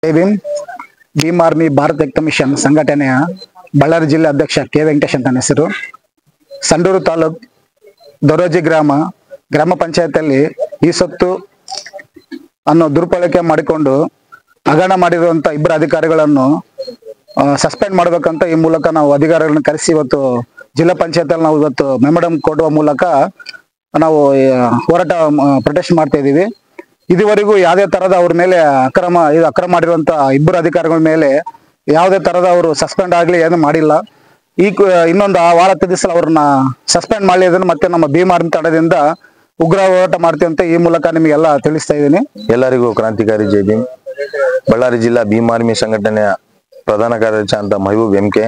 ಜೈ Bhim. Bhim army Bharat ವ್ಯಕ್ತ mission ಸಂಘಟನೆಯ ಬಳ್ಳಾರಿ ಜಿಲ್ಲೆ ಅಧ್ಯಕ್ಷ ಕೆ ವೆಂಕಟೇಶ್ ಅಂತ ನನ್ನ ಹೆಸರು. ಸಂಡೂರು ತಾಲೂಕ್ ದೊರೋಜಿ ಗ್ರಾಮ ಪಂಚಾಯತಿಯಲ್ಲಿ ಈ ಸೊತ್ತು ಅನ್ನು ದುರ್ಬಳಕೆ ಮಾಡಿಕೊಂಡು ಹಗರಣ ಮಾಡಿರುವಂತ ಇಬ್ಬರು ಅಧಿಕಾರಿಗಳನ್ನು ಸಸ್ಪೆಂಡ್ ಮಾಡಬೇಕಂತ ಈ ಮೂಲಕ ನಾವು ಅಧಿಕಾರಿಗಳನ್ನು ಕರೆಸಿ ಇವತ್ತು ಜಿಲ್ಲಾ ಪಂಚಾಯತ್ ನಾವು ಇವತ್ತು ಮೆಮೊರಂ ಕೊಡುವ ಮೂಲಕ ನಾವು ಹೋರಾಟ ಪ್ರೊಟೆಸ್ಟ್ ಮಾಡ್ತಾ ಇದೀವಿ. ಇದುವರೆಗೂ ಯಾವುದೇ ತರದ ಅವ್ರ ಮೇಲೆ ಅಕ್ರಮ ಮಾಡಿರುವಂತ ಇಬ್ಬರು ಅಧಿಕಾರಿಗಳ ಮೇಲೆ ಯಾವುದೇ ತರದ ಅವರು ಸಸ್ಪೆಂಡ್ ಆಗ್ಲಿ ಏನು ಮಾಡಿಲ್ಲ. ಇನ್ನೊಂದು ವಾರ ದಿವಸ ಅವ್ರನ್ನ ಸಸ್ಪೆಂಡ್ ಮಾಡಲಿದ್ರೆ ಮತ್ತೆ ನಮ್ಮ ಭೀಮ್ ಆರ್ಮಿ ತಂಡದಿಂದ ಉಗ್ರ ಹೋರಾಟ ಮಾಡ್ತೀವಿ ಅಂತ ಈ ಮೂಲಕ ನಿಮಗೆಲ್ಲ ತಿಳಿಸ್ತಾ ಇದ್ದೀನಿ. ಎಲ್ಲರಿಗೂ ಕ್ರಾಂತಿಕಾರಿ ಜೈ ಭೀಮ್. ಬಳ್ಳಾರಿ ಜಿಲ್ಲಾ ಭೀಮ್ ಆರ್ಮಿ ಸಂಘಟನೆಯ ಪ್ರಧಾನ ಕಾರ್ಯದರ್ಶಿ ಅಂತ ಮಹಬೂಬ್ ಎಂಕೆ.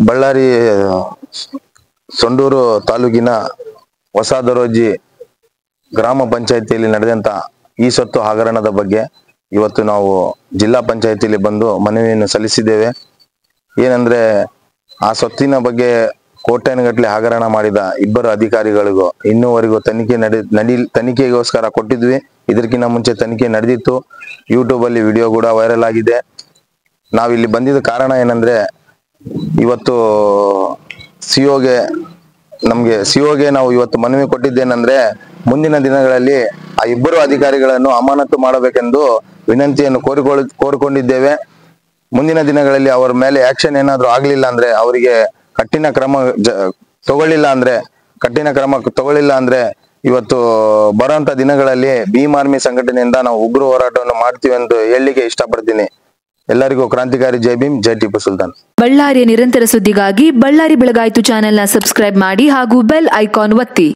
ಬಳ್ಳಾರಿ ಸಂಡೂರು ತಾಲೂಕಿನ ಹೊಸ ದೊರೋಜಿ ಗ್ರಾಮ ಪಂಚಾಯತಿಯಲ್ಲಿ ನಡೆದಂತ ಈ ಸೊತ್ತು ಹಗರಣದ ಬಗ್ಗೆ ಇವತ್ತು ನಾವು ಜಿಲ್ಲಾ ಪಂಚಾಯತಿಯಲ್ಲಿ ಬಂದು ಮನವಿಯನ್ನು ಸಲ್ಲಿಸಿದ್ದೇವೆ. ಏನಂದ್ರೆ ಆ ಸೊತ್ತಿನ ಬಗ್ಗೆ ಕೋಟ್ಯಾನುಗಟ್ಟಲೆ ಹಗರಣ ಮಾಡಿದ ಇಬ್ಬರು ಅಧಿಕಾರಿಗಳಿಗೂ ಇನ್ನೂವರೆಗೂ ತನಿಖೆಗೋಸ್ಕರ ಕೊಟ್ಟಿದ್ವಿ. ಇದಕ್ಕಿಂತ ಮುಂಚೆ ತನಿಖೆ ನಡೆದಿತ್ತು. ಯೂಟ್ಯೂಬ್ ಅಲ್ಲಿ ವಿಡಿಯೋ ಕೂಡ ವೈರಲ್ ಆಗಿದೆ. ನಾವಿಲ್ಲಿ ಬಂದಿದ್ದ ಕಾರಣ ಏನಂದ್ರೆ ಇವತ್ತು ಸಿಒಗೆ ನಾವು ಇವತ್ತು ಮನವಿ ಕೊಟ್ಟಿದ್ದೇನೆಂದ್ರೆ ಮುಂದಿನ ದಿನಗಳಲ್ಲಿ ಆ ಇಬ್ಬರು ಅಧಿಕಾರಿಗಳನ್ನು ಅಮಾನತು ಮಾಡಬೇಕೆಂದು ವಿನಂತಿಯನ್ನು ಕೋರಿಕೊಂಡಿದ್ದೇವೆ. ಮುಂದಿನ ದಿನಗಳಲ್ಲಿ ಅವರ ಮೇಲೆ ಆಕ್ಷನ್ ಏನಾದ್ರೂ ಆಗ್ಲಿಲ್ಲ ಅಂದ್ರೆ ಅವರಿಗೆ ಕಠಿಣ ಕ್ರಮ ತಗೊಳ್ಳಿಲ್ಲ ಅಂದ್ರೆ ಇವತ್ತು ಬರುವಂತ ದಿನಗಳಲ್ಲಿ ಭೀಮ್ ಆರ್ಮಿ ಸಂಘಟನೆಯಿಂದ ನಾವು ಉಗ್ರ ಹೋರಾಟವನ್ನು ಮಾಡ್ತೀವಿ ಎಂದು ಹೇಳಲಿಕ್ಕೆ ಇಷ್ಟಪಡ್ತೀನಿ. ಎಲ್ಲರಿಗೂ ಕ್ರಾಂತಿಕಾರಿ ಜೈ ಭೀಮ್, ಜೈ ಟಿಪ್ಪು ಸುಲ್ತಾನ್. ಬಳ್ಳಾರಿಯ ನಿರಂತರ ಸುದ್ದಿಗಾಗಿ ಬಳ್ಳಾರಿ ಬೆಳಗಾಯಿತು ಚಾನೆಲ್ನ ಸಬ್ಸ್ಕ್ರೈಬ್ ಮಾಡಿ ಹಾಗೂ ಬೆಲ್ ಐಕಾನ್ ಒತ್ತಿ.